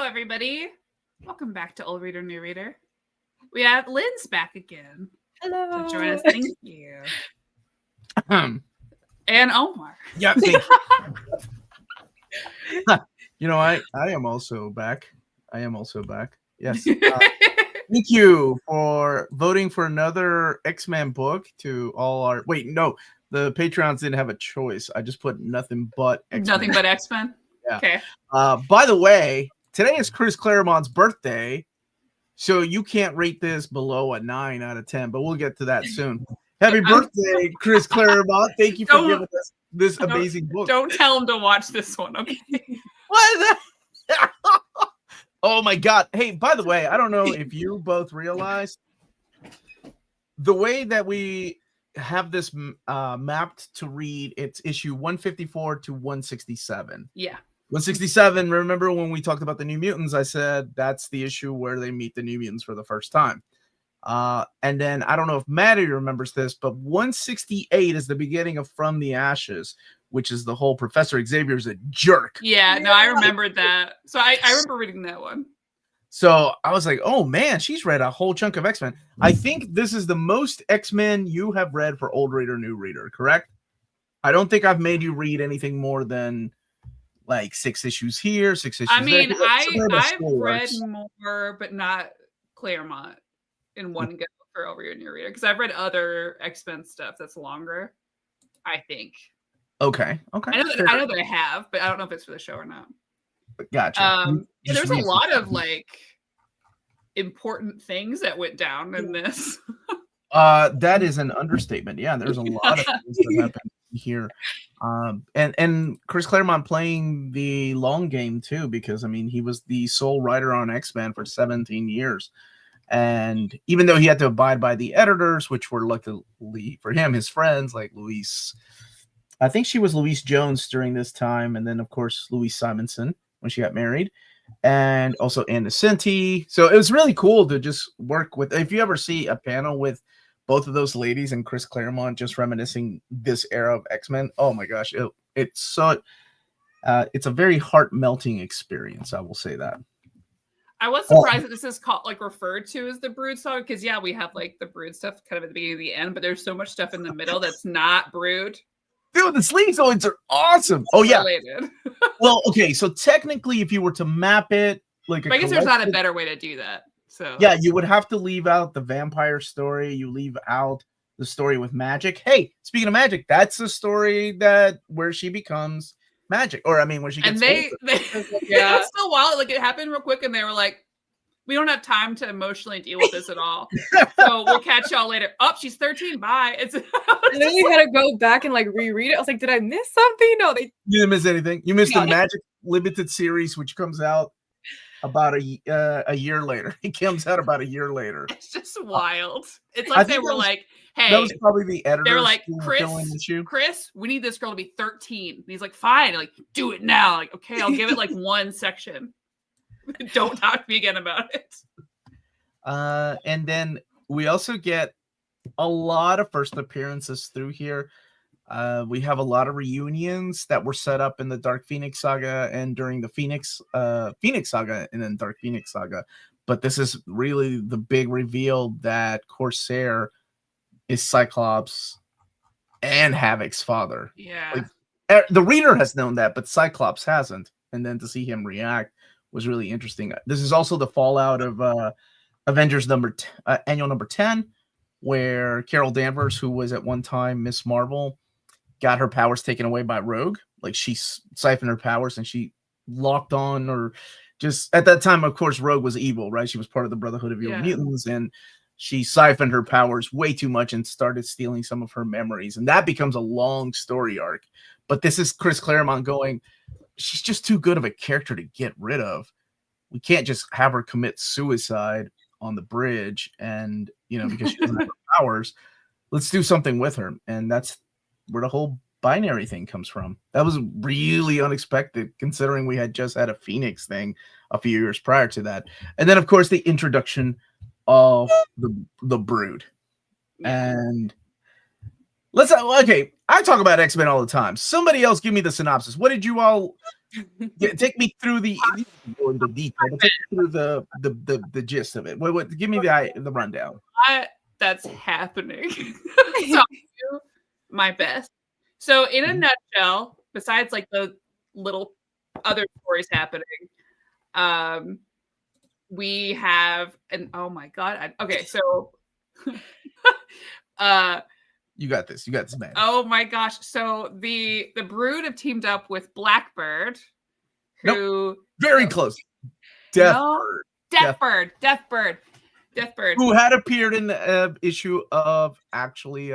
Hello, everybody. Welcome back to Old Reader, New Reader. We have Lynn's back again. Hello. To join us. Thank you. And Omar. Yeah. You know, I am also back. Yes. Thank you for voting for another X-Men book to all our... Wait, no. The Patreons didn't have a choice. I just put nothing but X-Men. Nothing but X-Men? Yeah. Okay. By the way, today is Chris Claremont's birthday, so you can't rate this below a 9 out of 10, but we'll get to that soon. Happy birthday, Chris Claremont. Thank you for giving us this amazing book. Don't tell him to watch this one, okay? What is that? Oh, my God. Hey, by the way, I don't know if you both realize the way that we have this mapped to read, it's issue 154 to 167. Yeah. 167, remember when we talked about the New Mutants, I said that's the issue where they meet the New Mutants for the first time. And then, I don't know if Maddie remembers this, but 168 is the beginning of From the Ashes, which is the whole Professor Xavier's a jerk. Yeah, no, I remembered that. So I remember reading that one. So I was like, oh, man, she's read a whole chunk of X-Men. I think this is the most X-Men you have read for Old Reader, New Reader, correct? I don't think I've made you read anything more than like 6 issues here, 6 issues I mean, there. I've read more, but not Claremont in one go for Old Reader, New Reader, because I've read other X-Men stuff that's longer, I think. Okay. I know that I have, but I don't know if it's for the show or not. Gotcha. Yeah, there's a lot of like important things that went down in this. That is an understatement. Yeah, there's a lot of things that happened here. And Chris Claremont playing the long game too, because I mean he was the sole writer on X-Men for 17 years. And even though he had to abide by the editors, which were luckily for him, his friends like Louise, I think she was Louise Jones during this time, and then of course Louise Simonson when she got married, and also Ann Nocenti. So it was really cool to just work with. If you ever see a panel with both of those ladies and Chris Claremont just reminiscing this era of X-Men, oh my gosh, it's a very heart-melting experience. I will say that. I was surprised that this is called referred to as the Brood Saga, because yeah, we have like the Brood stuff kind of at the beginning and the end, but there's so much stuff in the middle that's not Brood. Dude, the sleevezoids are awesome. Oh yeah. Related. Well, okay, so technically, if you were to map it like, I guess there's not a better way to do that. So yeah, you would have to leave out the vampire story. You leave out the story with Magic. Hey, speaking of Magic, that's the story where she becomes Magic, or I mean, where she gets. And yeah, it's still wild. Like it happened real quick, and they were like, "We don't have time to emotionally deal with this at all. So we'll catch y'all later." Oh, she's 13. Bye. And then you had to go back and like reread it. I was like, did I miss something? No, you didn't miss anything. You missed the Magic limited series, which comes out about a year later. It comes out about a year later. It's just wild. It's like they were like, "Hey," that was probably the editor. They were like, Chris, we need this girl to be 13. And he's like, fine, like do it now. Like, okay, I'll give it like one section. Don't talk to me again about it. And then we also get a lot of first appearances through here. We have a lot of reunions that were set up in the Dark Phoenix Saga and during the Phoenix Saga and then Dark Phoenix Saga. But this is really the big reveal that Corsair is Cyclops and Havoc's father. Yeah. Like, the reader has known that, but Cyclops hasn't. And then to see him react was really interesting. This is also the fallout of Avengers annual number 10, where Carol Danvers, who was at one time Miss Marvel, got her powers taken away by Rogue. Like she siphoned her powers and she locked on, or just at that time, of course, Rogue was evil, right? She was part of the Brotherhood of Evil Mutants, and she siphoned her powers way too much and started stealing some of her memories. And that becomes a long story arc. But this is Chris Claremont going, she's just too good of a character to get rid of. We can't just have her commit suicide on the bridge and, because she doesn't have her powers. Let's do something with her. And that's where the whole binary thing comes from. That was really unexpected, considering we had just had a Phoenix thing a few years prior to that. And then, of course, the introduction of the Brood. And I talk about X-Men all the time. Somebody else give me the synopsis. What did you all take me through the detail, but take me through the gist of it. Give me the rundown. That's happening. So I'll do my best. So in a nutshell, besides like the little other stories happening, we have oh my god. Okay, so you got this, man. Oh my gosh. So the Brood have teamed up with Blackbird, who very close. Deathbird. Who had appeared in the issue of actually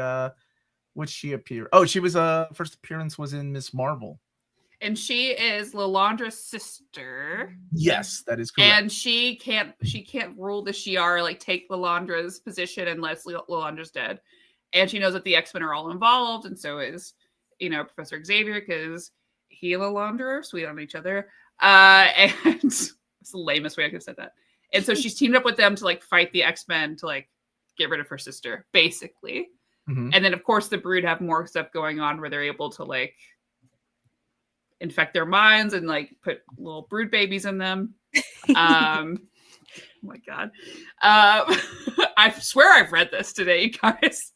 which she appeared. Oh, she was first appearance was in Miss Marvel. And she is Lilandra's sister. Yes, that is correct. And she can't rule the Shi'ar, like take Lilandra's position unless Lilandra's dead. And she knows that the X-Men are all involved, and so is, Professor Xavier, because he and Lilandra are sweet on each other. And it's the lamest way I could have said that. And so she's teamed up with them to like fight the X-Men to like get rid of her sister, basically. Mm-hmm. And then of course the Brood have more stuff going on where they're able to like infect their minds and like put little brood babies in them. Oh my god. I swear I've read this today, you guys.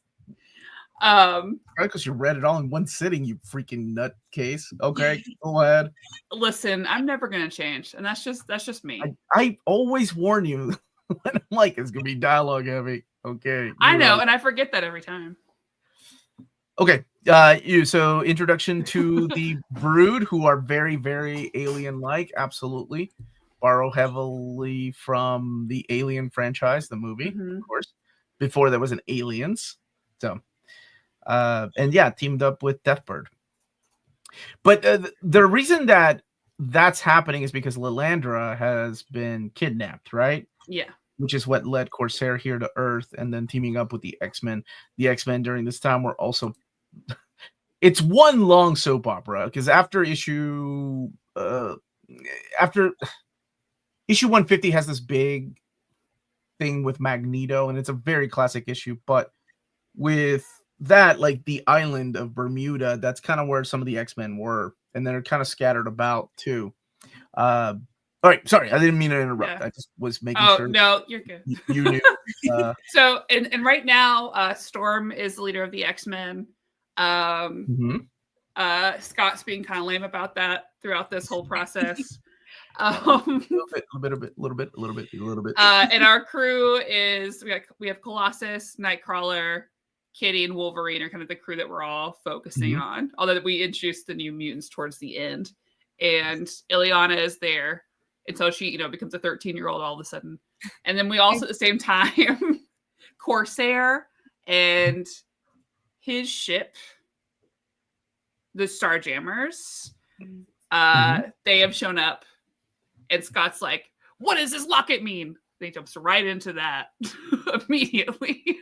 Because you read it all in one sitting, you freaking nutcase. Okay, go ahead. Listen, I'm never gonna change, and that's just me. I always warn you when I'm like it's gonna be dialogue heavy. Okay, I know, and I forget that every time. Okay, so introduction to the Brood, who are very, very alien-like. Absolutely, borrow heavily from the Alien franchise, the movie, of course. Before there was an Aliens, so. And yeah, teamed up with Deathbird. But the reason that that's happening is because Lilandra has been kidnapped, right? Yeah. Which is what led Corsair here to Earth and then teaming up with the X-Men. The X-Men during this time were also... It's one long soap opera because after issue 150 has this big thing with Magneto, and it's a very classic issue, but with that, like the island of Bermuda, that's kind of where some of the X-Men were, and they're kind of scattered about too. All right, sorry, I didn't mean to interrupt. Yeah. I just was making sure. Oh no, you're good. You knew. So, and right now, Storm is the leader of the X-Men. Scott's being kind of lame about that throughout this whole process. A little bit. And our crew is we have Colossus, Nightcrawler, Kitty, and Wolverine are kind of the crew that we're all focusing on. Although we introduced the new mutants towards the end, and Ileana is there until she, becomes a 13-year-old all of a sudden. And then we also at the same time, Corsair and his ship, the Starjammers, they have shown up, and Scott's like, "What does this locket mean?" They jumps right into that immediately.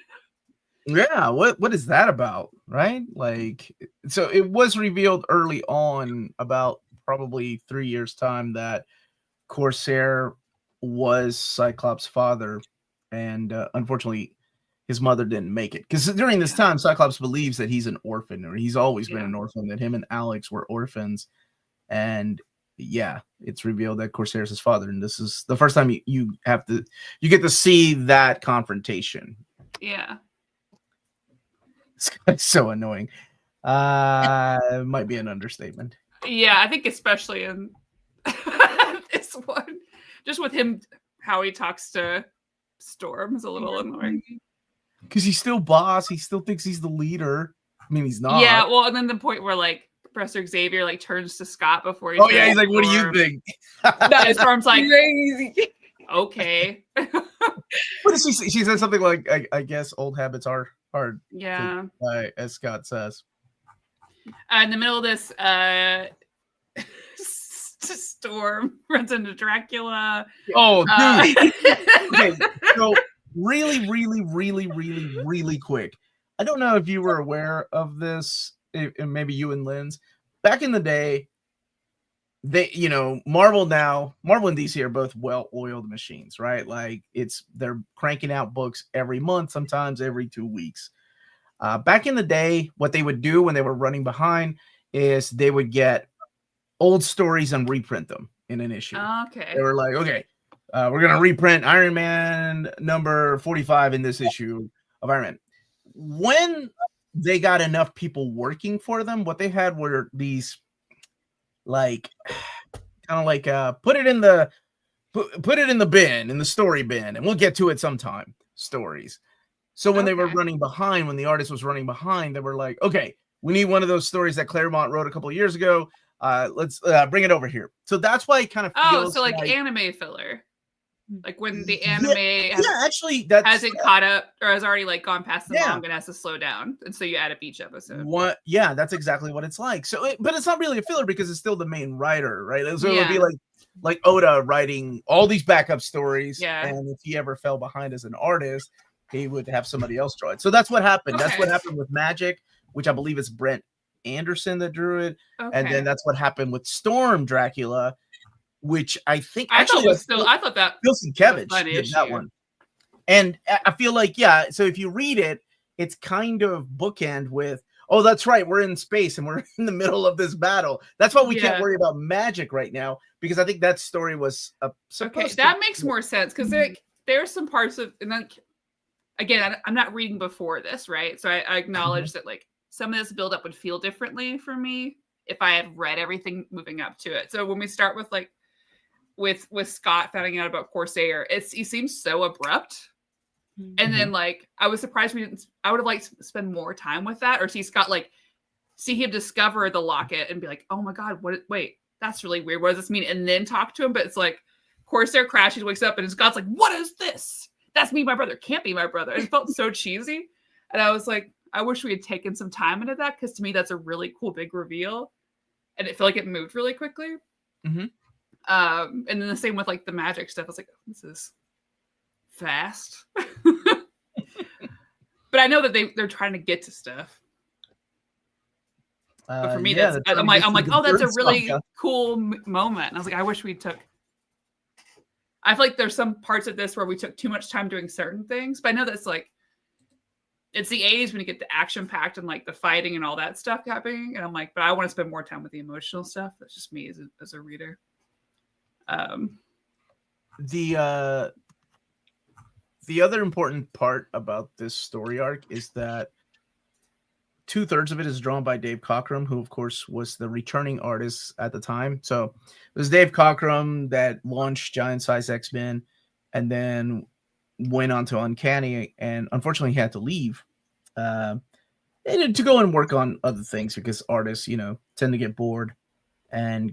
Yeah, what is that about, right? Like, so it was revealed early on, about probably 3 years' time, that Corsair was Cyclops' father, and unfortunately, his mother didn't make it. Because during this time, Cyclops believes that he's an orphan, or he's always been an orphan, that him and Alex were orphans, and it's revealed that Corsair's his father, and this is the first time you get to see that confrontation. Yeah. It's so annoying. Might be an understatement. Yeah, I think especially in this one, just with him, how he talks to Storm is a little annoying. Because he's still boss. He still thinks he's the leader. I mean, he's not. Yeah, well, and then the point where like Professor Xavier like turns to Scott before he. Oh yeah, he's like, "What do you think?" And Storm's like, "Crazy." Okay. What does she say? She says something like, I guess old habits are hard. Yeah. As Scott says. In the middle of this, Storm runs into Dracula. Oh, dude. Okay, so really quick. I don't know if you were aware of this, and maybe you and Linz. Back in the day, Marvel and DC are both well-oiled machines, right? Like they're cranking out books every month, sometimes every 2 weeks. Back in the day, what they would do when they were running behind is they would get old stories and reprint them in an issue. Okay. They were like, okay, we're gonna reprint Iron Man number 45 in this issue of Iron Man. When they got enough people working for them, what they had were these like kind of like put it in the bin, in the story bin, and we'll get to it sometime. Stories. So when they were running behind, when the artist was running behind, they were like, okay, we need one of those stories that Claremont wrote a couple of years ago. Let's bring it over here. So that's why it kind of feels so like anime filler. Like when the anime actually hasn't caught up or has already like gone past the manga and has to slow down, and so you add up each episode. That's exactly what it's like. So, but it's not really a filler because it's still the main writer, right? So it would be like Oda writing all these backup stories, and if he ever fell behind as an artist, he would have somebody else draw it. So that's what happened. That's what happened with Magic, which I believe is Brent Anderson that drew it, and then that's what happened with Storm Dracula, which I think I thought that Wilson Kevich did that one. And I feel like, so if you read it, it's kind of bookend with, oh, that's right, we're in space and we're in the middle of this battle. That's why we can't worry about Magic right now, because I think that story was that makes more sense, because there's some parts of, and then again, I'm not reading before this, right? So I acknowledge that like some of this buildup would feel differently for me if I had read everything moving up to it. So when we start with like with Scott finding out about Corsair, he seems so abrupt. And then like I was surprised I would have liked to spend more time with that, or see Scott see him discover the locket and be like, oh my god, wait, that's really weird, what does this mean? And then talk to him. But it's like Corsair crashes, wakes up, and Scott's like, what is this? That's me, my brother, can't be my brother. It felt so cheesy. And I was like, I wish we had taken some time into that, because to me that's a really cool big reveal, and it felt like it moved really quickly. And then the same with like the Magic stuff. I was like, oh, this is fast. But I know that they're trying to get to stuff. But for me, I'm like, oh, that's a really cool moment. And I was like, I wish we took. I feel like there's some parts of this where we took too much time doing certain things, but I know that's like, it's the 80s when you get the action packed and like the fighting and all that stuff happening. And I'm like, but I want to spend more time with the emotional stuff. That's just me as a reader. The other important part about this story arc is that 2/3 of it is drawn by Dave Cockrum, who of course was the returning artist at the time. So it was Dave Cockrum that launched Giant Size X-Men and then went on to Uncanny, and unfortunately he had to leave to go and work on other things, because artists, tend to get bored and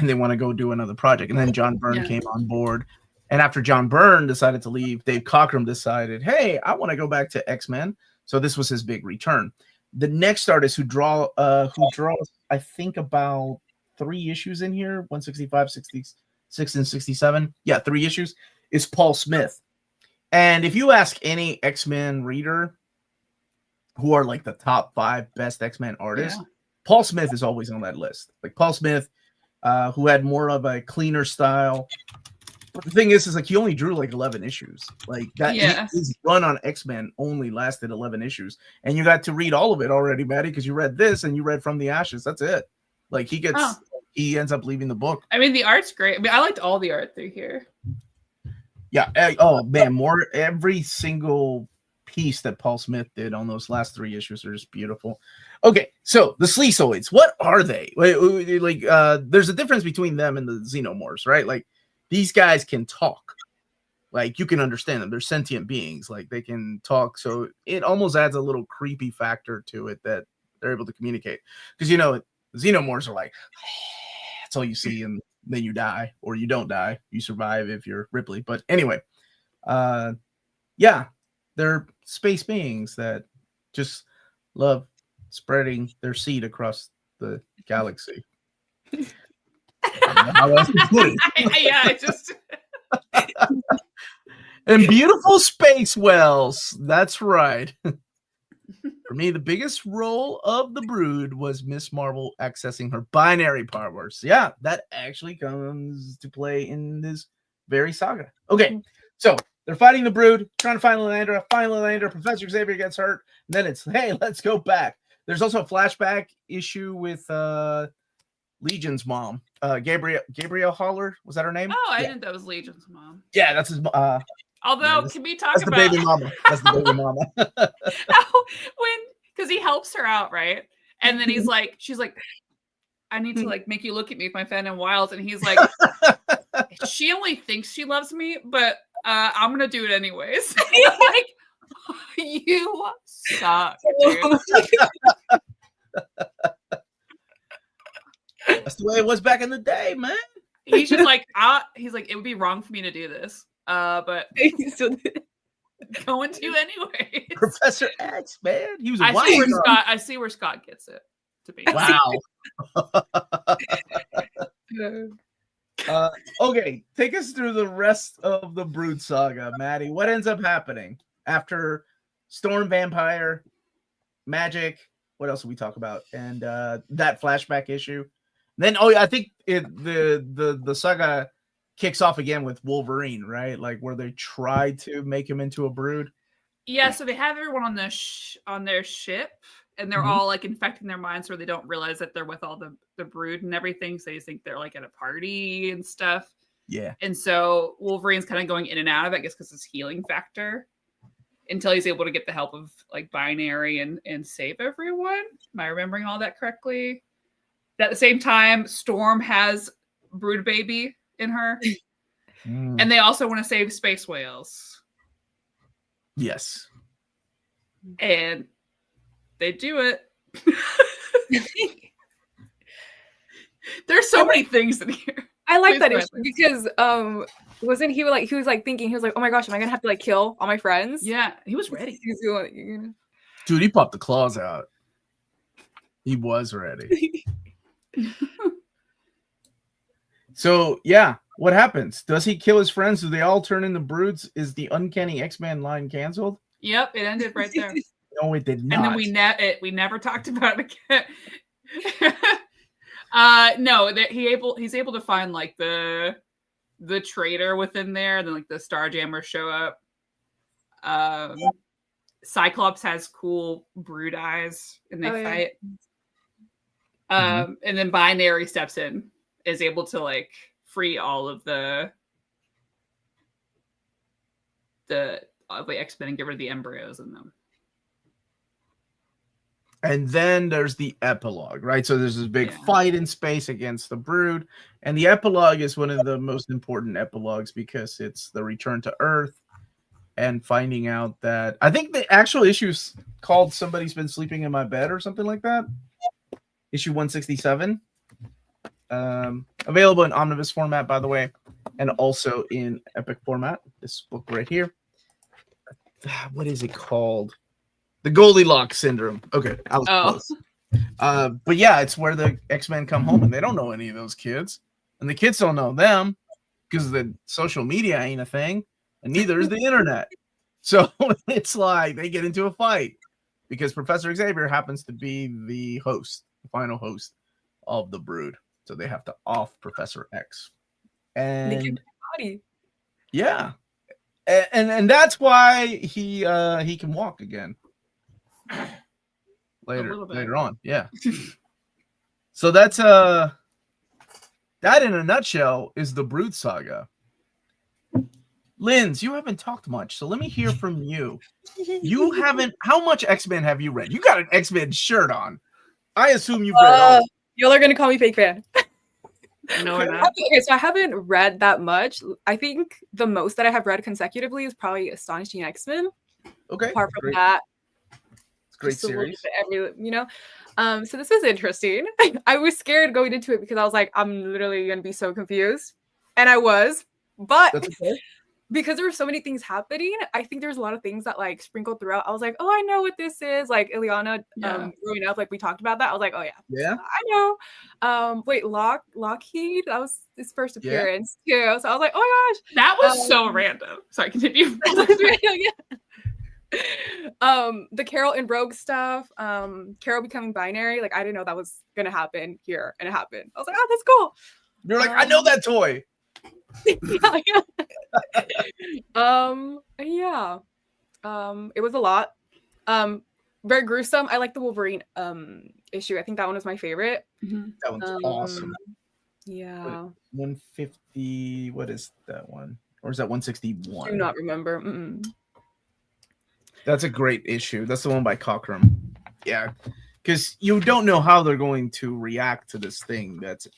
they want to go do another project. And then John Byrne came on board. And after John Byrne decided to leave, Dave Cockrum decided, hey, I want to go back to X-Men. So this was his big return. The next artist who draws, I think, about 3 issues in here, 165, 66, and 67. Yeah, 3 issues, is Paul Smith. And if you ask any X-Men reader who are like the top 5 best X-Men artists, Paul Smith is always on that list. Like Paul Smith, who had more of a cleaner style. But the thing is like he only drew like 11 issues. Like that, his run on X-Men only lasted 11 issues, and you got to read all of it already, Maddie, because you read this and you read From the Ashes. That's it. Like he ends up leaving the book. I mean, the art's great. I mean, I liked all the art through here. Yeah. Oh man, every single piece that Paul Smith did on those last 3 issues are just beautiful. Okay, so the Sleesoids, what are they? Like, there's a difference between them and the Xenomorphs, right? Like, these guys can talk. Like, you can understand them. They're sentient beings. Like, they can talk. So it almost adds a little creepy factor to it that they're able to communicate. Because, Xenomorphs are like, that's all you see, and then you die, or you don't die. You survive if you're Ripley. But anyway, they're space beings that just love spreading their seed across the galaxy. How else to put it? And beautiful space whales. That's right. For me, the biggest role of the Brood was Miss Marvel accessing her binary powers. Yeah, that actually comes to play in this very saga. Okay, so they're fighting the Brood, trying to find Lilandra. Find Lilandra. Professor Xavier gets hurt. And then it's, hey, let's go back. There's also a flashback issue with Legion's mom, Gabrielle Holler, was that her name? Oh, I Yeah. didn't know that was Legion's mom. Yeah, that's his. Although, yeah, can we talk That's the about baby mama. That's the baby mama. how because he helps her out, right? And then she's like, I need to like make you look at me if my fan and wild, and he's like, she only thinks she loves me, but I'm gonna do it anyways. Like, you suck, dude. That's the way it was back in the day, man. He's just like, he's like, it would be wrong for me to do this, but going to anyway. Professor X, man, he was. I see where Scott gets it. To be wow. Okay, take us through the rest of the Brood Saga, Maddie. What ends up happening after Storm Vampire, Magic? What else did we talk about? And that flashback issue. Then, I think the saga kicks off again with Wolverine, right? Like where they try to make him into a brood. Yeah, so they have everyone on on their ship, and they're all like infecting their minds, where they don't realize that they're with all the brood and everything. So they think they're like at a party and stuff. Yeah, and so Wolverine's kind of going in and out of it, I guess, because his healing factor, until he's able to get the help of like Binary and save everyone. Am I remembering all that correctly? At the same time, Storm has brood baby in her. And they also want to save space whales. Yes. And they do it. There's so many things in here. I like that issue because wasn't he like, he was like thinking, he was like, oh my gosh, am I gonna have to like kill all my friends? Yeah, he was ready. Dude, he popped the claws out. He was ready. So yeah, what happens? Does he kill his friends? Do they all turn into broods? Is the Uncanny X-Men line canceled? Yep, it ended right there. No, it did not. And then we never talked about it again. No, that he's able to find like the traitor within there, and then like the Starjammers show up. Cyclops has cool brood eyes, and they fight. And then Binary steps in, is able to like free all of the X-Men and get rid of the embryos in them. And then there's the epilogue, right? So there's this big fight in space against the brood, and the epilogue is one of the most important epilogues because it's the return to Earth and finding out that I think the actual issue is called "Somebody's Been Sleeping in My Bed" or something like that. Issue 167. Available in omnibus format, by the way, and also in epic format. This book right here. What is it called? The Goldilocks syndrome. Okay, I was close. But yeah, it's where the X-Men come home and they don't know any of those kids, and the kids don't know them because the social media ain't a thing, and neither is the internet. So it's like they get into a fight because Professor Xavier happens to be the host, the final host of the brood. So they have to off Professor X. And yeah. And that's why he can walk again. Later on. Yeah. So that's that in a nutshell is the Brood Saga. Linz, you haven't talked much, so let me hear from you. You haven't. How much X-Men have you read? You got an X-Men shirt on. I assume you've read all. Y'all are gonna call me fake fan. No, I'm not. Okay, so I haven't read that much. I think the most that I have read consecutively is probably Astonishing X-Men. Okay. Apart from that, it's a great series. So this is interesting. I was scared going into it because I was like, I'm literally gonna be so confused, and I was. But because there were so many things happening, I think there's a lot of things that like sprinkled throughout. I was like, oh, I know what this is. Like Ileana growing up, like we talked about that. I was like, oh yeah, I know. Wait, Lockheed, that was his first appearance too. So I was like, oh my gosh, that was so random. Sorry, continue. The Carol and Rogue stuff, Carol becoming binary, like I didn't know that was gonna happen here, and it happened. I was like, oh, that's cool. You're like, I know that toy. It was a lot. Very gruesome. I like the Wolverine issue. I think that one was my favorite. That one's awesome. Yeah. 150. What is that one? Or is that 161? I do not remember. That's a great issue. That's the one by Cockrum. Yeah, because you don't know how they're going to react to this thing that's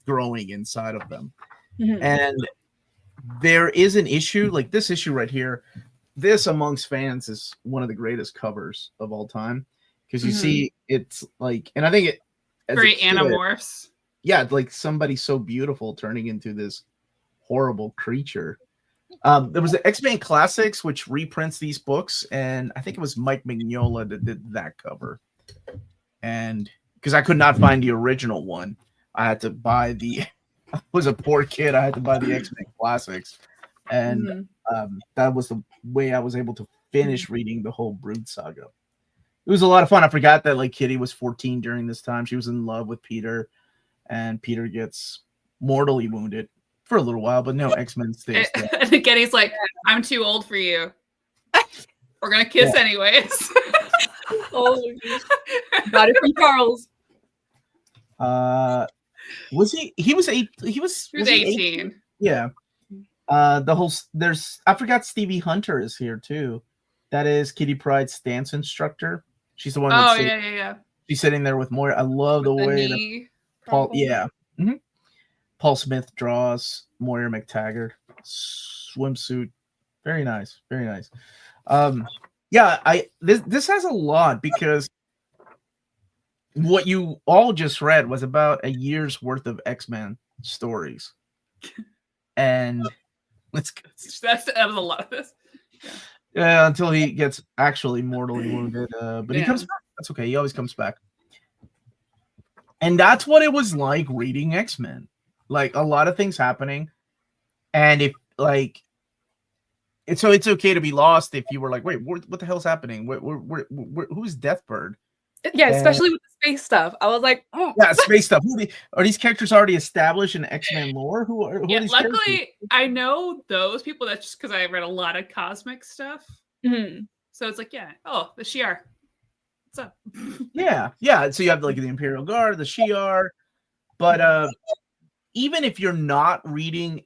growing inside of them. And there is an issue like this issue right here. This amongst fans is one of the greatest covers of all time because you see it's like, and I think it very Animorphs. Yeah, like somebody so beautiful turning into this horrible creature. There was the X-Men Classics, which reprints these books, and I think it was Mike Mignola that did that cover. And because I could not find the original one, I had to buy the. I was a poor kid. I had to buy the X-Men Classics, and that was the way I was able to finish reading the whole Brood Saga. It was a lot of fun. I forgot that like Kitty was 14 during this time. She was in love with Peter, and Peter gets mortally wounded for a little while, but no, X-Men stays there. And Getty's like, I'm too old for you. We're gonna kiss anyways. Oh, got it from Charles. Was he? He was 8. He was 18. Yeah. The whole there's I forgot Stevie Hunter is here too. That is Kitty Pryde's dance instructor. She's the one. Oh yeah. She's sitting there with Moira. I love the way that Paul. Yeah. Paul Smith draws Moira McTaggart swimsuit. Very nice. Very nice. Yeah. This has a lot because what you all just read was about a year's worth of X-Men stories. And that was a lot of this. Yeah, until he gets actually mortally wounded. But he comes back. That's okay. He always comes back. And that's what it was like reading X-Men. Like a lot of things happening. And if like it's okay to be lost if you were like, wait, what the hell's happening? Who's Deathbird? Yeah, especially with the space stuff. I was like, oh. Yeah, space stuff. Are these characters already established in X-Men lore? Who are these luckily, characters? I know those people. That's just because I read a lot of cosmic stuff. So it's like, the Shi'ar. What's up? Yeah. So you have like the Imperial Guard, the Shi'ar. But even if you're not reading,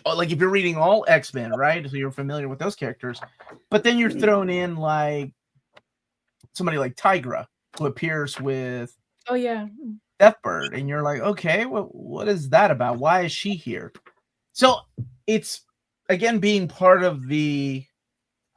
like if you're reading all X-Men, right? So you're familiar with those characters. But then you're thrown in like somebody like Tigra, who appears with Deathbird, and you're like, okay, what is that about? Why is she here? So it's again being part of the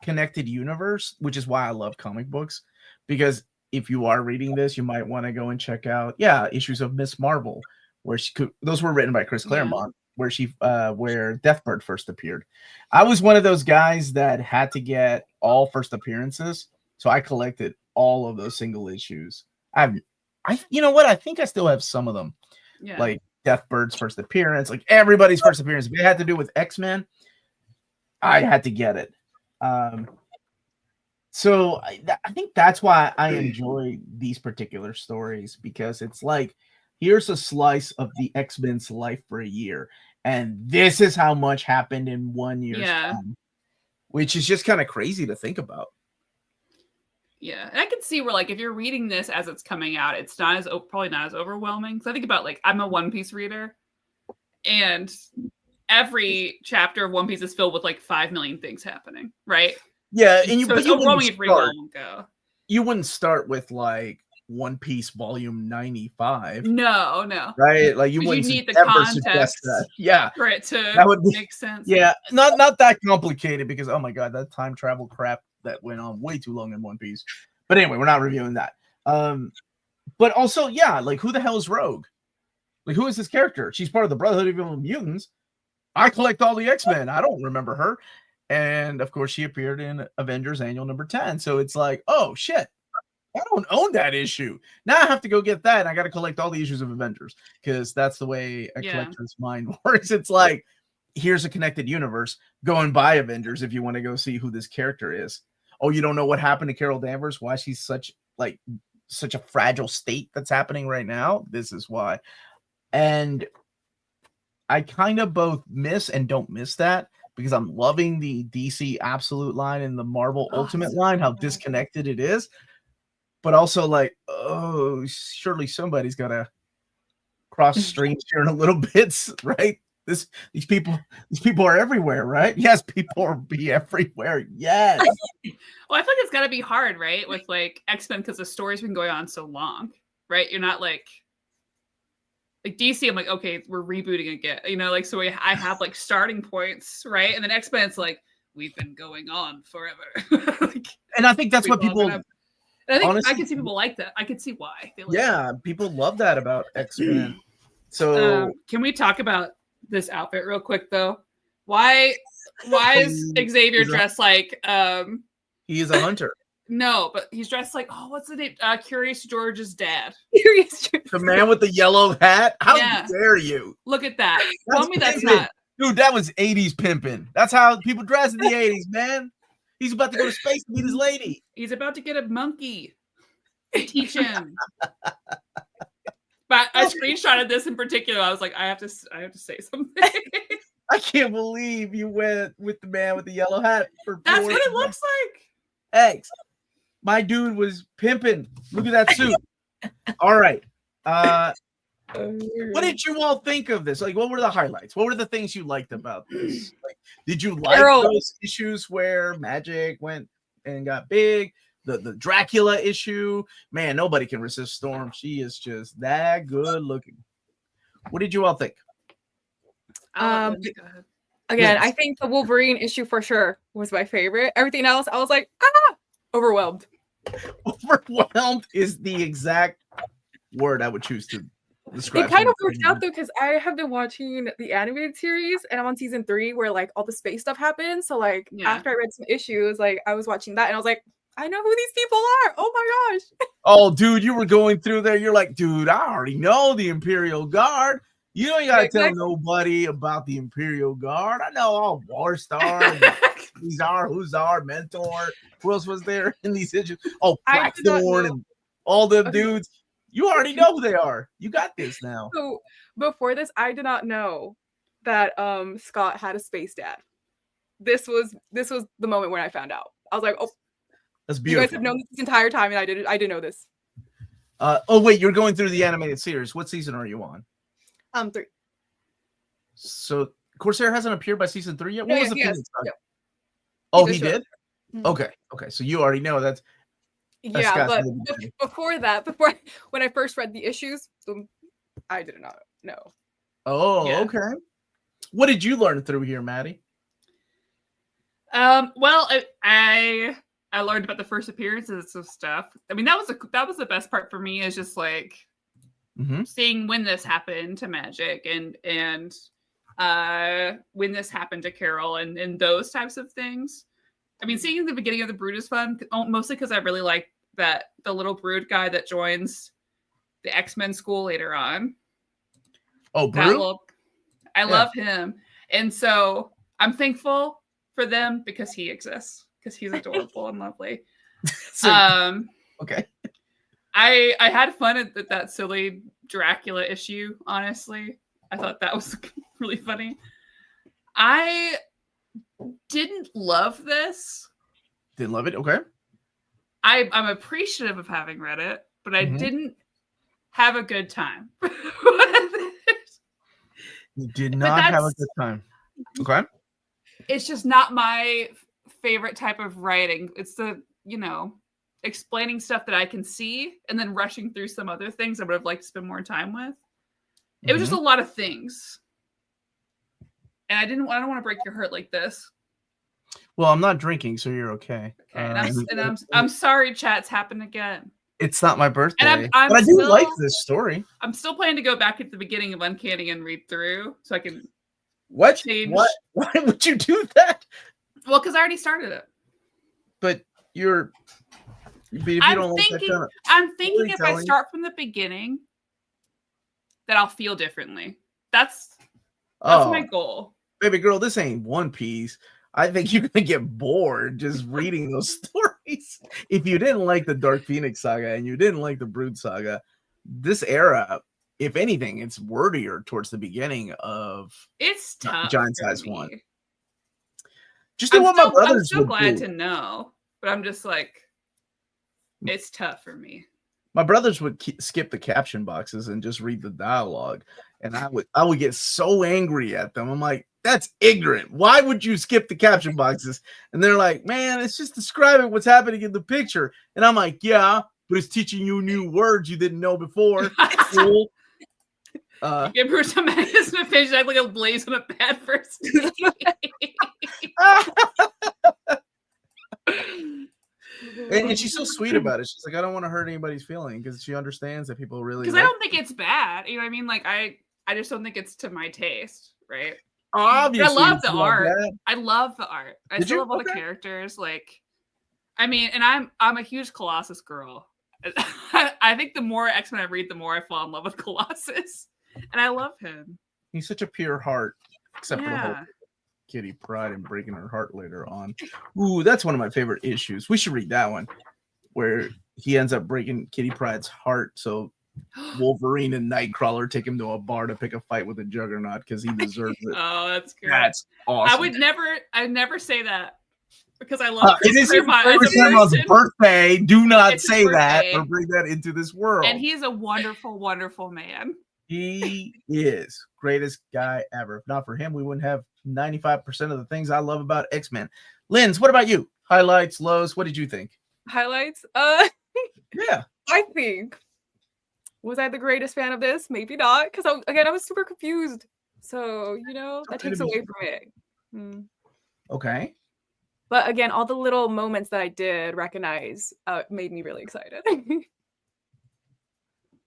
connected universe, which is why I love comic books, because if you are reading this, you might want to go and check out issues of Miss Marvel, where those were written by Chris Claremont, where Deathbird first appeared. I was one of those guys that had to get all first appearances, so I collected all of those single issues. You know what? I think I still have some of them. Yeah. Like Deathbird's first appearance, like everybody's first appearance. If it had to do with X-Men, I had to get it. So I think that's why I enjoy these particular stories, because it's like, here's a slice of the X-Men's life for a year, and this is how much happened in 1 year's time, which is just kind of crazy to think about. Yeah, and I can see where, like, if you're reading this as it's coming out, it's not probably not as overwhelming. So I think about, like, I'm a One Piece reader, and every chapter of One Piece is filled with like 5 million things happening, right? Yeah, and it's overwhelming if you go. You wouldn't start with like One Piece Volume 95. No. Right? Like you wouldn't need the context for it to make sense. Yeah, not that complicated, because oh my god, that time travel crap that went on way too long in One Piece. But anyway, we're not reviewing that. But also, like who the hell is Rogue? Like who is this character? She's part of the Brotherhood of Evil Mutants. I collect all the X-Men. I don't remember her. And of course, she appeared in Avengers Annual number 10. So it's like, oh shit, I don't own that issue. Now I have to go get that. And I got to collect all the issues of Avengers, because that's the way a collector's mind works. It's like, here's a connected universe. Go and buy Avengers if you want to go see who this character is. Oh, you don't know what happened to Carol Danvers? Why she's such a fragile state that's happening right now? This is why. And I kind of both miss and don't miss that, because I'm loving the DC Absolute line and the Marvel Ultimate line, how disconnected it is. but also like, oh, surely somebody's gotta cross streams here in a little bit, right? These people are everywhere, right? Yes, people are be everywhere. Yes. Well, I feel like it's gotta be hard, right? With like X-Men, because the story's been going on so long, right? You're not like DC, I'm like, okay, we're rebooting again. You know, like so I have like starting points, right? And then X-Men, it's like, we've been going on forever. Like, and I think that's what people and I think honestly, I can see people like that. I can see why. They like that. People love that about X-Men. So can we talk about this outfit real quick though? Why is Xavier dressed like he is a hunter? No, but he's dressed like, oh, what's the name? Curious George's dad. The man with the yellow hat? How dare you? Look at that. Tell me that's not. Dude, that was 80s pimping. That's how people dress in the 80s, man. He's about to go to space to meet his lady. He's about to get a monkey to teach him. But I screenshotted this in particular. I was like, I have to say something. I can't believe you went with the man with the yellow hat. That's what it looks like. Hey, my dude was pimping. Look at that suit. All right. What did you all think of this? Like, what were the highlights? What were the things you liked about this? Like, did you like those issues where magic went and got big? The Dracula issue? Man, nobody can resist Storm. She is just that good looking. What did you all think? Again, I think the Wolverine issue for sure was my favorite. Everything else, I was like, overwhelmed. Overwhelmed is the exact word I would choose to describe. It kind of worked out though, because I have been watching the animated series and I'm on season 3 where like all the space stuff happens. So like after I read some issues, like I was watching that and I was like, I know who these people are. Oh my gosh. Oh, dude, you were going through there. You're like, dude, I already know the Imperial Guard. You don't gotta tell nobody about the Imperial Guard. I know all Warstar, who's our mentor. Who else was there in these issues? Oh, Blackthorn and all the dudes. You already know who they are. You got this now. So before this, I did not know that Scott had a space dad. This was the moment when I found out. I was like, oh, that's beautiful. You guys have known this entire time, and I didn't know this. Oh wait, you're going through the animated series. What season are you on? 3. So Corsair hasn't appeared by season 3 yet. What was the Phoenix Saga? Yeah. Oh, he did. Okay. So you already know that's yeah. But before that, when I first read the issues, I did not know. Oh, okay. What did you learn through here, Maddie? Well, I learned about the first appearances of stuff. I mean, that was the best part for me, is just like seeing when this happened to Magic and when this happened to Carol and those types of things. I mean, seeing the beginning of the Brood is fun, mostly because I really like that the little Brood guy that joins the X-Men school later on. Oh, Brood? I love him. And so I'm thankful for them because he exists, because he's adorable and lovely. Okay. I had fun at that silly Dracula issue, honestly. I thought that was really funny. I didn't love this. Didn't love it? Okay. I'm appreciative of having read it, but I didn't have a good time. You did not have a good time. Okay. It's just not my favorite type of writing. It's the, explaining stuff that I can see and then rushing through some other things I would have liked to spend more time with. It was just a lot of things. And I don't want to break your heart like this. Well, I'm not drinking, so you're okay. And I'm sorry, chat's happened again. It's not my birthday. And but I do like this story. I'm still planning to go back at the beginning of Uncanny and read through so I can change. What? Why would you do that? Well, because I already started it. But I'm thinking if I start from the beginning, that I'll feel differently. That's my goal. Baby girl, this ain't One Piece. I think you're gonna get bored just reading those stories. If you didn't like the Dark Phoenix Saga and you didn't like the Brood Saga, this era, if anything, it's wordier towards the beginning of it's tough Giant Size 1. I'm so glad to know, but I'm just like, It's tough for me. My brothers would skip the caption boxes and just read the dialogue, and I would get so angry at them. I'm like, that's ignorant. Why would you skip the caption boxes? And they're like, man, it's just describing what's happening in the picture. And I'm like, yeah, but it's teaching you new words you didn't know before. Cool. Give her some magazine page act like a blaze on a bad first and she's so sweet about it. She's like, I don't want to hurt anybody's feeling because she understands that people really. Because I don't think it's bad. You know what I mean? Like I just don't think it's to my taste, right? Obviously, I love the art. I love the art. I still love all the characters. Like, I mean, and I'm a huge Colossus girl. I think the more X-Men I read, the more I fall in love with Colossus, and I love him. He's such a pure heart, except for the whole Kitty Pryde and breaking her heart later on. Ooh, that's one of my favorite issues. We should read that one, where he ends up breaking Kitty Pryde's heart. So Wolverine and Nightcrawler take him to a bar to pick a fight with a Juggernaut because he deserves it. Oh, that's good. That's awesome. I'd never say that because I love Chris Claremont. Chris Claremont's birthday. Do not say that or bring that into this world. And he's a wonderful, wonderful man. He is greatest guy ever. If not for him, we wouldn't have 95% of the things I love about X-Men. Linz, what about you? Highlights, lows. What did you think? Highlights? Yeah. I think. Was I the greatest fan of this? Maybe not, because I was super confused. So, that takes away from it. Okay. But again, all the little moments that I did recognize made me really excited.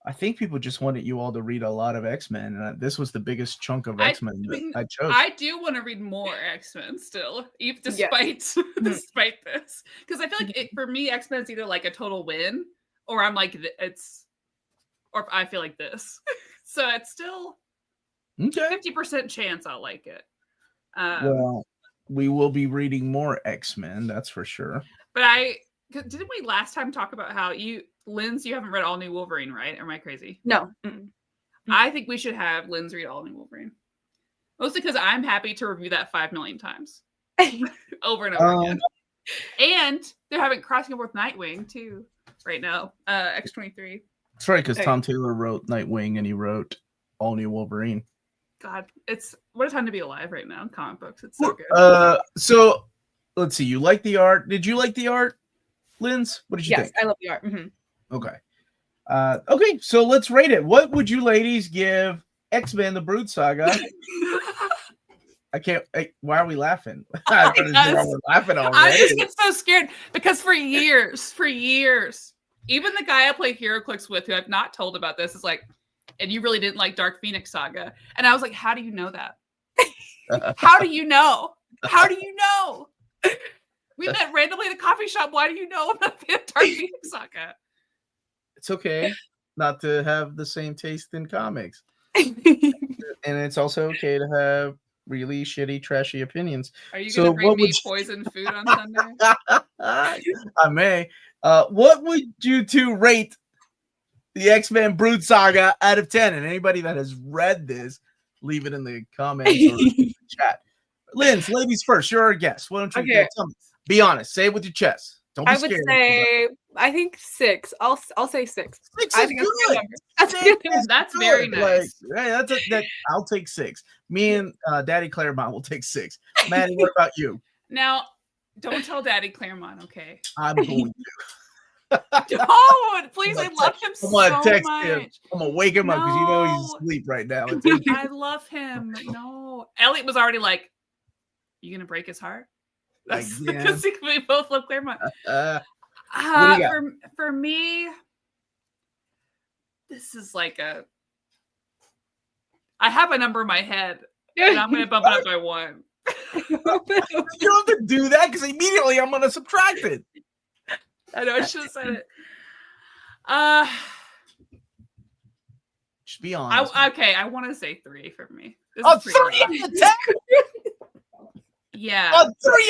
I think people just wanted you all to read a lot of X-Men, and this was the biggest chunk of X-Men that I chose. I do want to read more X-Men still, even despite despite this, because I feel like for me, X-Men is either like a total win, or I'm like or I feel like this. So it's still 50% chance I'll like it. Well, we will be reading more X-Men, that's for sure. But didn't we last time talk about how Linz, you haven't read All New Wolverine, right? Or am I crazy? No. I think we should have Linz read All New Wolverine. Mostly because I'm happy to review that 5 million times. Over and over again. And they're having crossing over with Nightwing, too, right now. X-23. That's right, because Tom Taylor wrote Nightwing and he wrote All New Wolverine. God, what a time to be alive right now in comic books. It's so good. So, let's see. You like the art? Did you like the art, Linz? What did you think? Yes, I love the art. Okay. Okay, so let's rate it. What would you ladies give X-Men: The Brood Saga? I can't. Why are we laughing? We're laughing already. I just get so scared because for years, even the guy I play HeroClix with, who I've not told about this, is like, and you really didn't like Dark Phoenix Saga. And I was like, how do you know that? How do you know? How do you know? We met randomly in a coffee shop. Why do you know I'm not a fan of Dark Phoenix Saga? It's okay not to have the same taste in comics. And it's also okay to have really shitty, trashy opinions. Are you going to bring me poisoned food on Sunday? I may. What would you two rate the X-Men Brood Saga out of 10? And anybody that has read this, leave it in the comments or the chat. Linz, ladies first. You're our guest. Why don't you tell me? Be honest. Say it with your chest. Don't be scared. I would say, I think 6. I'll say 6. 6 is good. That's very nice. I'll take 6. Me and Daddy Claremont will take 6. Maddie, what about you? Now, don't tell Daddy Claremont, okay? I'm going to. Don't! Please, I love him so much. I'm going to text him. I'm going to wake him up because he's asleep right now. I love him. No. Elliot was already like, you going to break his heart? Because we both love Claremont. For me, this is like I have a number in my head, and I'm going to bump it up by 1. You don't have to do that because immediately I'm going to subtract it. I know I should have said it. Just be honest. I want to say 3 for me. 3 out of 10. Yeah. 3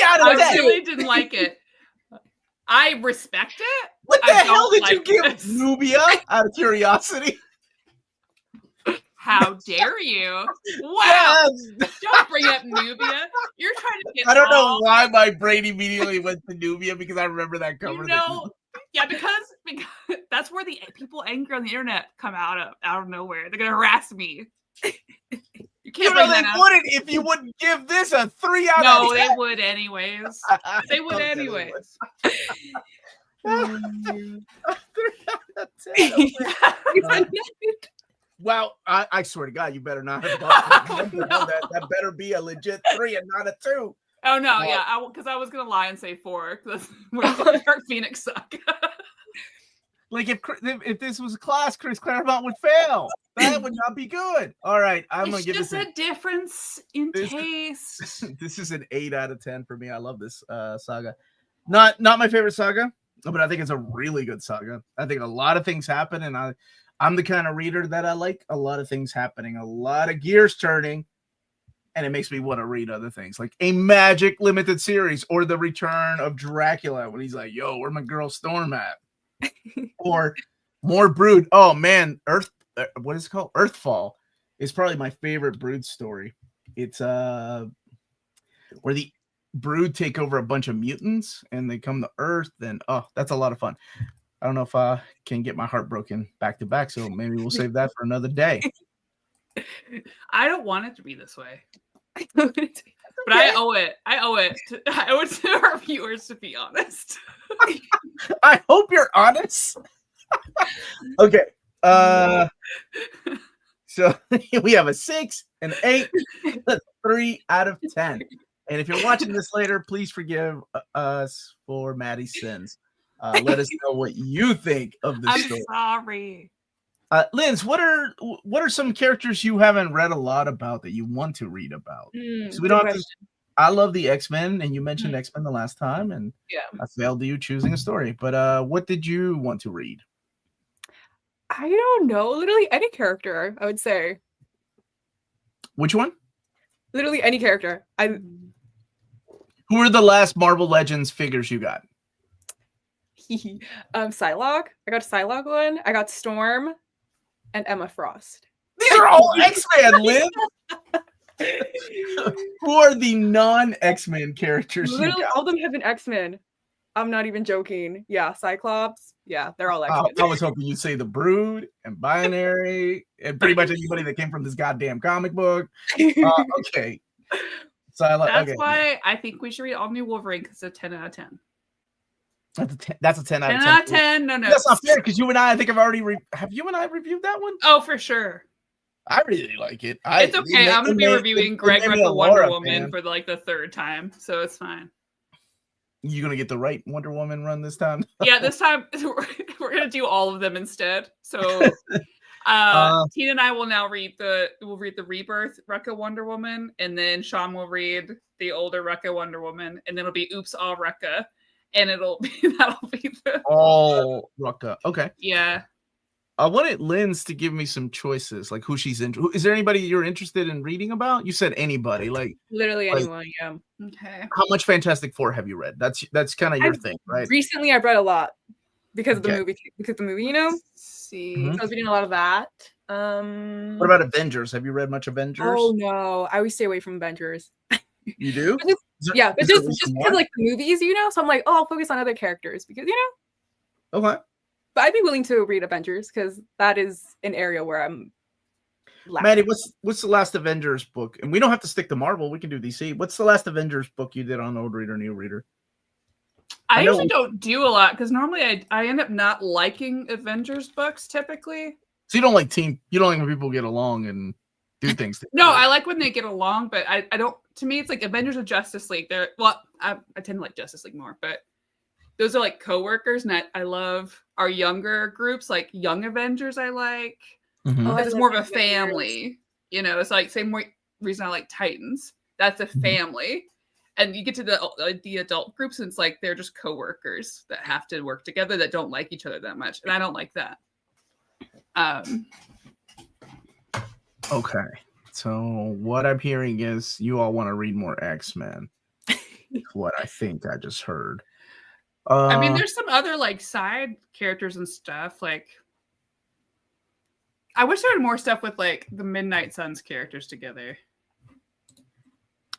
out of 10. I really didn't like it. I respect it. What the hell did you give Nubia out of curiosity? How dare you? Wow. Yes. Don't bring up Nubia. You're trying to get I don't know why my brain immediately went to Nubia because I remember that cover. Yeah, because that's where the people angry on the internet come out of nowhere. They're gonna harass me. You can't bring they that up. wouldn't if you wouldn't give this a 3 out of 10. No, they would anyways. They would Okay, anyways. 3 out of 10. Wow, I swear to God, you better not have done that better be a legit 3 and not a 2. Oh no, yeah, because I was gonna lie and say 4 because we're the Dark Phoenix Saga. Like if this was a class, Chris Claremont would fail. That would not be good. All right, I'm gonna give this a difference in taste. This is an 8 out of 10 for me. I love this saga. Not my favorite saga, but I think it's a really good saga. I think a lot of things happen, and I'm the kind of reader that I like a lot of things happening, a lot of gears turning, and it makes me want to read other things, like a Magic limited series or the Return of Dracula when he's like, "Yo, where my girl Storm at?" Or more Brood. Oh man, what is it called? Earthfall is probably my favorite Brood story. It's where the Brood take over a bunch of mutants and they come to Earth, and that's a lot of fun. I don't know if I can get my heart broken back to back, so maybe we'll save that for another day. I don't want it to be this way. But I owe it. I owe it to our viewers, to be honest. I hope you're honest. Okay. So we have a 6, an 8, a 3 out of 10. And if you're watching this later, please forgive us for Maddie's sins. Let us know what you think of the story. I'm sorry. Linz, what are some characters you haven't read a lot about that you want to read about? So we don't have to, I love the X-Men, and you mentioned X-Men the last time, and I failed you choosing a story. But what did you want to read? I don't know. Literally any character, I would say. Which one? Literally any character. Who are the last Marvel Legends figures you got? Psylocke. I got Psylocke one. I got Storm and Emma Frost. These are all X-Men, Lynn. Who are the non-X-Men characters? Literally, all of them have been X-Men. I'm not even joking. Yeah, Cyclops. Yeah, they're all X-Men. I was hoping you'd say the Brood and Binary and pretty much anybody that came from this goddamn comic book. Okay. That's why I think we should read All New Wolverine because it's a 10 out of 10. That's a 10 out of 10. 10 out of 10. No. That's not fair because you and I think I've already have you and I reviewed that one? Oh, for sure. I really like it. It's okay. I'm gonna be reviewing Greg Rucka Wonder Woman for like the 3rd time, so it's fine. You gonna get the right Wonder Woman run this time? Yeah, this time we're gonna do all of them instead. So Tina and I will now read the Rebirth Rucka Wonder Woman, and then Sean will read the older Rucka Wonder Woman, and then it'll be Oops All Rucka, and that'll be the all Rucka. Okay. Yeah. I wanted Linz to give me some choices, like who she's into. Is there anybody you're interested in reading about? You said anybody, like literally anyone. Yeah. Okay. How much Fantastic Four have you read? That's kind of your thing, right? Recently, I've read a lot because of the movie. Because the movie, See, so I was reading a lot of that. What about Avengers? Have you read much Avengers? Oh no, I always stay away from Avengers. You do? But just because like the movies, So I'm like, I'll focus on other characters because Okay. But I'd be willing to read Avengers because that is an area where I'm lacking. Maddie, what's the last Avengers book? And we don't have to stick to Marvel. We can do DC. What's the last Avengers book you did on Old Reader, New Reader? I usually don't do a lot because normally I end up not liking Avengers books typically. So you don't like you don't like when people get along and do things together. No, I like when they get along, but I don't. To me, it's like Avengers and Justice League. I tend to like Justice League more, but those are like coworkers, and I love our younger groups, like Young Avengers. I like. Mm-hmm. It's more of a family, It's like same reason I like Titans. That's a family, and you get to the adult groups, and it's like they're just coworkers that have to work together that don't like each other that much, and I don't like that. Okay, so what I'm hearing is you all want to read more X-Men. What I think I just heard. I mean, there's some other like side characters and stuff. Like, I wish there had more stuff with like the Midnight Suns characters together.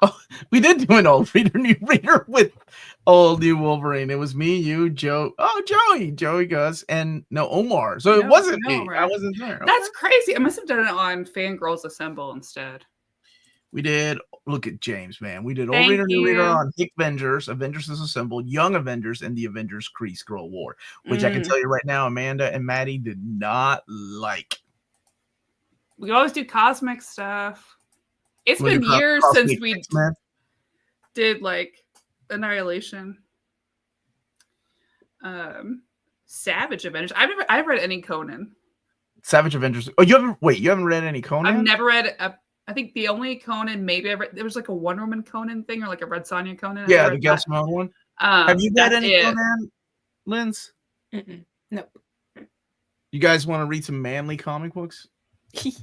Oh, we did do an Old Reader, New Reader with Old New Wolverine. It was me, you, Joe. Oh, Joey. Joey goes, and no Omar. So it wasn't me. Omar. I wasn't there. That's crazy. I must have done it on Fangirls Assemble instead. We did. Look at James, man. We did Thank Old Reader, New Reader you. on Hick Avengers, Avengers is Assembled, Young Avengers, and the Avengers Kree Skrull War, which I can tell you right now, Amanda and Maddie did not like. We always do cosmic stuff. It's Was been it years Cosmic since we X-Men? did like Annihilation. Savage Avengers. I've read any Conan. Savage Avengers. Oh, you haven't read any Conan? I've never read I think the only Conan maybe I read, there was like a Wonder Woman Conan thing or like a Red Sonja Conan. Yeah, the Gail Simone one. Have you read any Conan, Linz? Nope. You guys want to read some manly comic books? Can't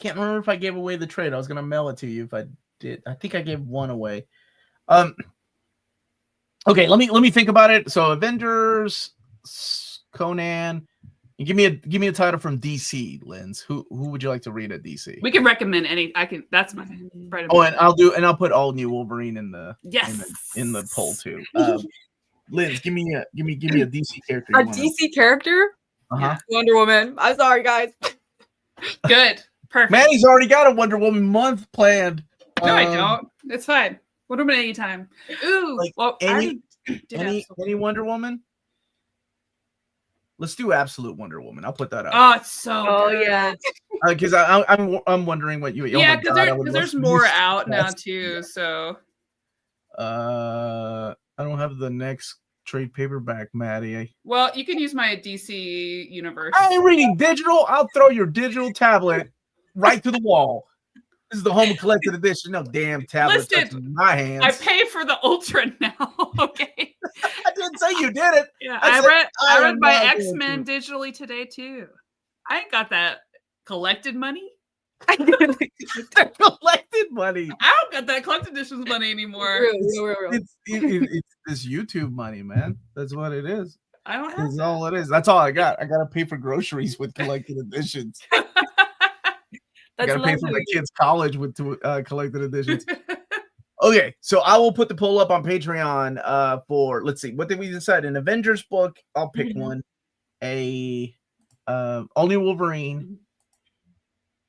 remember if I gave away the trade. I was gonna mail it to you if I did. I think I gave one away. Okay, let me think about it. So Avengers, Conan. Give me a title from DC, Linz. Who would you like to read at DC? We can recommend any. That's my bread. Oh, and I'll put all new Wolverine in the in the poll too. Linz, give me a DC character. A DC character? Uh-huh. Wonder Woman. I'm sorry, guys. Good. Perfect. Maddie's already got a Wonder Woman month planned. No, I don't. It's fine. Wonder Woman anytime. Ooh. Like well, any Wonder Woman? Let's do Absolute Wonder Woman. I'll put that up. Oh, it's so good. Yeah. Because I'm wondering what you. Yeah, because there's more out now too. So. I don't have the next trade paperback, Maddie. Well, you can use my DC universe. I ain't reading digital. I'll throw your digital tablet right to the wall. This is the home collected edition. No damn tablet touching my hands. I pay for the Ultra now. Okay. I didn't say you did it. Yeah, I read my X-Men digitally today too. I ain't got that collected money. Collected money. I don't got that collected editions money anymore. Real. It's this YouTube money, man. That's what it is. I don't have That's all it is. That's all I got. I gotta pay for groceries with collected editions. I gotta pay for my kids' college with collected editions. Okay, so I will put the poll up on Patreon for, let's see, what did we decide? An Avengers book, I'll pick one. A all new Wolverine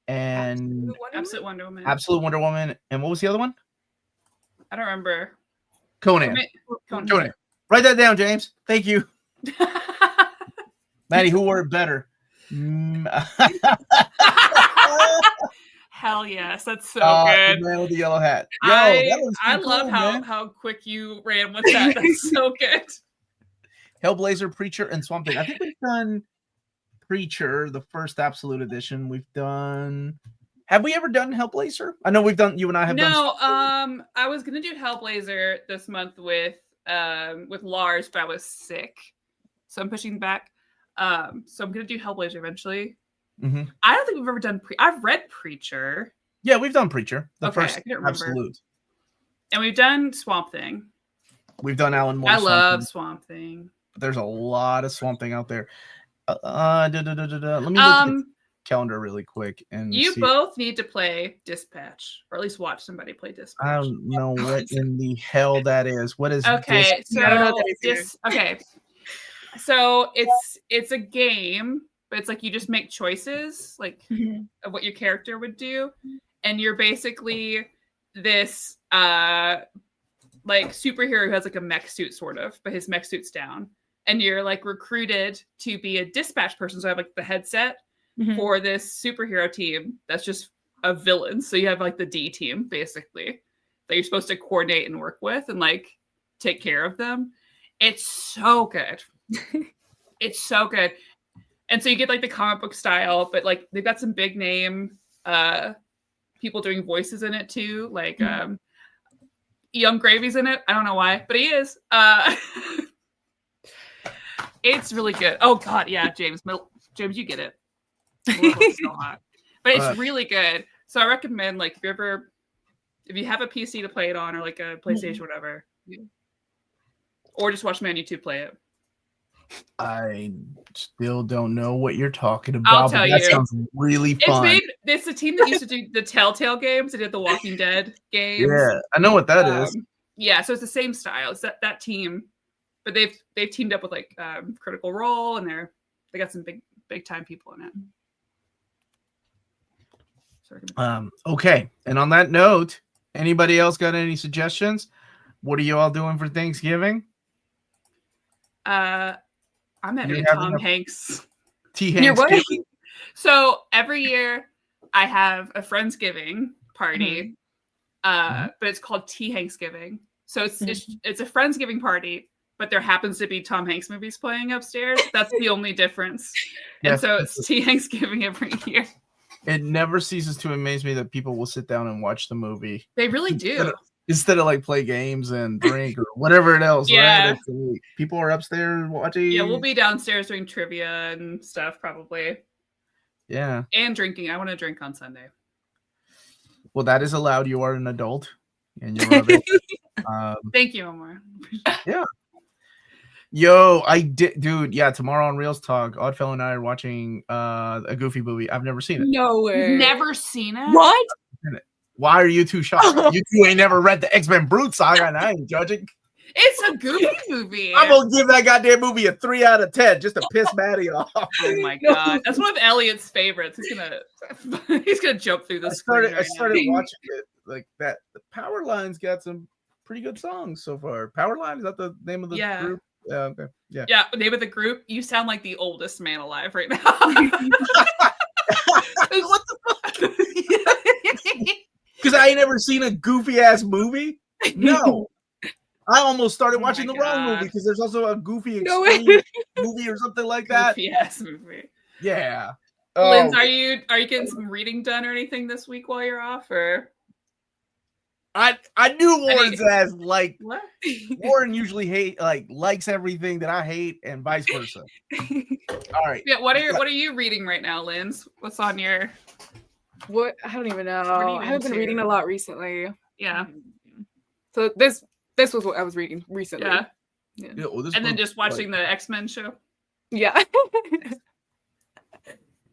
and Absolute Wonder Woman. Absolute Wonder Woman. And what was the other one? I don't remember. Conan. Write that down, James. Thank you. Maddie, who wore it better? Hell yes, that's so good. The man with the yellow hat. Yo, I love how quick you ran with that. That's so good. Hellblazer, Preacher, and Swamp Thing. I think we've done Preacher, the first Absolute edition. We've done. Have we ever done Hellblazer? I know we've done. You and I have done. No, I was gonna do Hellblazer this month with Lars, but I was sick, so I'm pushing back. So I'm gonna do Hellblazer eventually. Mm-hmm. I don't think we've ever done. I've read Preacher. Yeah, we've done Preacher. The first I can't remember. Absolute. And we've done Swamp Thing. We've done Alan Moore. I love Swamp Thing. There's a lot of Swamp Thing out there. Let me look at the calendar really quick. And you see. both need to play Dispatch, or at least watch somebody play Dispatch. I don't know what in the hell that is. What is okay? Dispatch? So I don't know what that is okay. So it's a game, but it's like you just make choices like of what your character would do, and you're basically this like superhero who has like a mech suit sort of, but his mech suit's down, and you're like recruited to be a dispatch person. So I have like the headset for this superhero team that's just a villain. So you have like the D team basically that you're supposed to coordinate and work with and like take care of them. It's so good. It's so good. And so you get like the comic book style, but like they've got some big name people doing voices in it too. Like Young Gravy's in it. I don't know why, but he is. It's really good. Oh God, yeah, James, you get it. So hot. But it's really good. So I recommend like if you have a PC to play it on or like a PlayStation, whatever, or just watch me on YouTube play it. I still don't know what you're talking about. I'll tell that you. Sounds really fun. It's the team that used to do the Telltale games. They did the Walking Dead games. Yeah, I know what that is. Yeah, so it's the same style. It's that team but they've teamed up with like Critical Role, and they got some big time people in it. Okay, and on that note, anybody else got any suggestions? What are you all doing for Thanksgiving? I'm having a Tom Hanks. Hanksgiving. So every year I have a Friendsgiving party, but it's called Tea Hanksgiving. So it's a Friendsgiving party, but there happens to be Tom Hanks movies playing upstairs. That's the only difference. And so it's Tea Hanksgiving every year. It never ceases to amaze me that people will sit down and watch the movie. They really do. Instead of like play games and drink or whatever else. Yeah. Right? People are upstairs watching. Yeah, we'll be downstairs doing trivia and stuff probably. Yeah. And drinking. I want to drink on Sunday. Well, that is allowed. You are an adult. And you're of it. Thank you, Omar. Yeah. Yo, I did, dude. Yeah, tomorrow on Reels Talk, Oddfellow and I are watching a Goofy movie. I've never seen it. No way. Never seen it? What? Why are you two shocked? You two ain't never read the X-Men Brood Saga, and I ain't judging. It's a Goofy movie. I'm gonna give that goddamn movie a 3 out of 10 just to piss Maddie off. Oh my god, that's one of Elliot's favorites. He's gonna jump through the screen. I started watching it like that. The Power Line's got some pretty good songs so far. Power Line, is that the name of the group? Yeah, okay. Yeah. Name of the group. You sound like the oldest man alive right now. What the fuck? Because I ain't never seen a goofy ass movie. No. I almost started watching the wrong movie because there's also a Goofy Extreme movie or something like that. Goofy ass movie. Yeah. Linz, are you getting some reading done or anything this week while you're off? Or I knew Warren's ass like what? Warren usually likes everything that I hate and vice versa. All right. Yeah. What are you reading right now, Linz? What's on your? What? I don't even know. I haven't been reading a lot recently. Yeah. So this was what I was reading recently. Yeah. And then just watching the X-Men show. Yeah.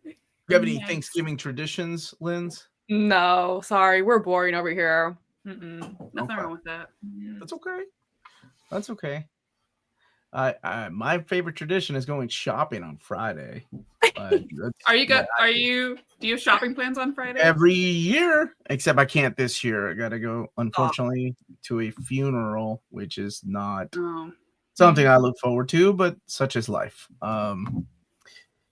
You have any Thanksgiving traditions, Linz? No, sorry, we're boring over here. Nothing wrong with that. That's okay. That's okay. My favorite tradition is going shopping on Friday. Do you have shopping plans on Friday? Every year, except I can't this year. I gotta go, unfortunately, to a funeral, which is not something I look forward to, but such is life.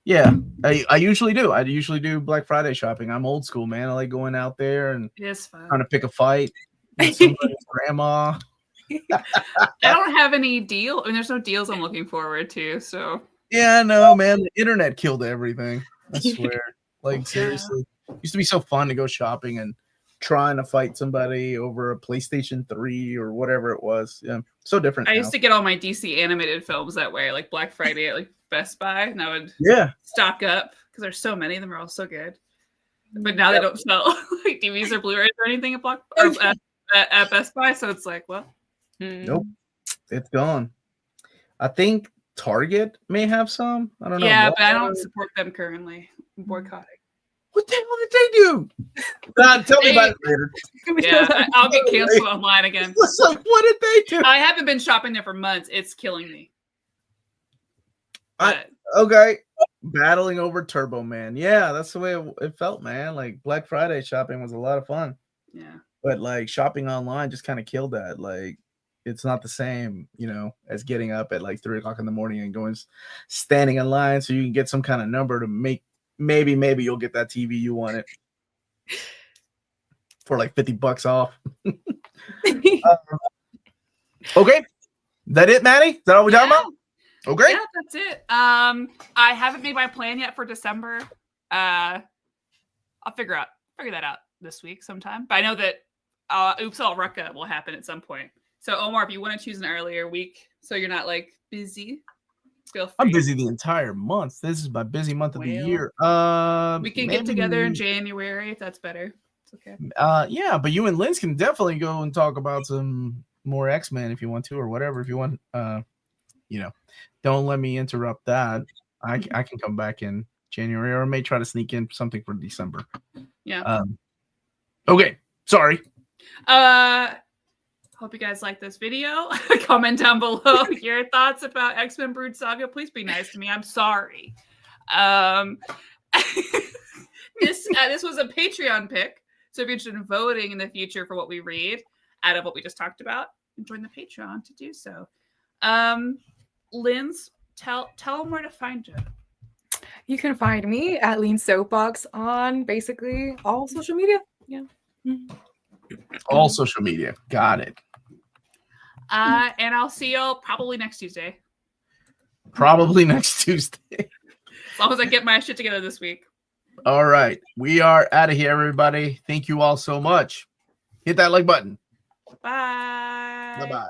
Yeah, I usually do. I usually do Black Friday shopping. I'm old school, man. I like going out there and trying to pick a fight with somebody's grandma. I don't have any deal. I mean, there's no deals I'm looking forward to. So yeah, no, man. The internet killed everything. I swear. Like seriously, it used to be so fun to go shopping and trying to fight somebody over a PlayStation 3 or whatever it was. Yeah, so different. I used to get all my DC animated films that way, like Black Friday at like Best Buy, and I would stock up because there's so many of them. Are all so good. But now they don't sell like DVDs or Blu-rays or anything at Best Buy. So it's like, well. Nope, it's gone. I think Target may have some. I don't know. Yeah, but I don't support them currently. I'm boycotting. What the hell did they do? Tell me about it later. Yeah, I'll get canceled online again. So what did they do? I haven't been shopping there for months. It's killing me. Okay. Battling over Turbo Man. Yeah, that's the way it felt, man. Like Black Friday shopping was a lot of fun. Yeah. But like shopping online just kind of killed that. Like it's not the same, as getting up at like 3:00 in the morning and standing in line so you can get some kind of number to make maybe you'll get that TV you wanted for like $50 off. Okay. That it, Maddie? Is that all we're talking about? Okay. Yeah, that's it. I haven't made my plan yet for December. I'll figure that out this week sometime. But I know that Oops All Rucka will happen at some point. So Omar, if you want to choose an earlier week so you're not like busy, feel free. I'm busy the entire month. This is my busy month of the year. We can get together in January if that's better. It's okay. Yeah, but you and Linz can definitely go and talk about some more X-Men if you want to, or whatever. If you want, don't let me interrupt that. I can come back in January, or I may try to sneak in something for December. Yeah. Okay. Sorry. Hope you guys like this video. Comment down below your thoughts about X-Men Brood Saga. Please be nice to me. I'm sorry. This was a Patreon pick. So if you're interested in voting in the future for what we read out of what we just talked about, join the Patreon to do so. Linz, tell them where to find you. You can find me at Lean Soapbox on basically all social media. Yeah. All social media. Got it. And I'll see y'all probably next Tuesday. Probably next Tuesday. As long as I get my shit together this week. All right. We are out of here, everybody. Thank you all so much. Hit that like button. Bye. Bye-bye.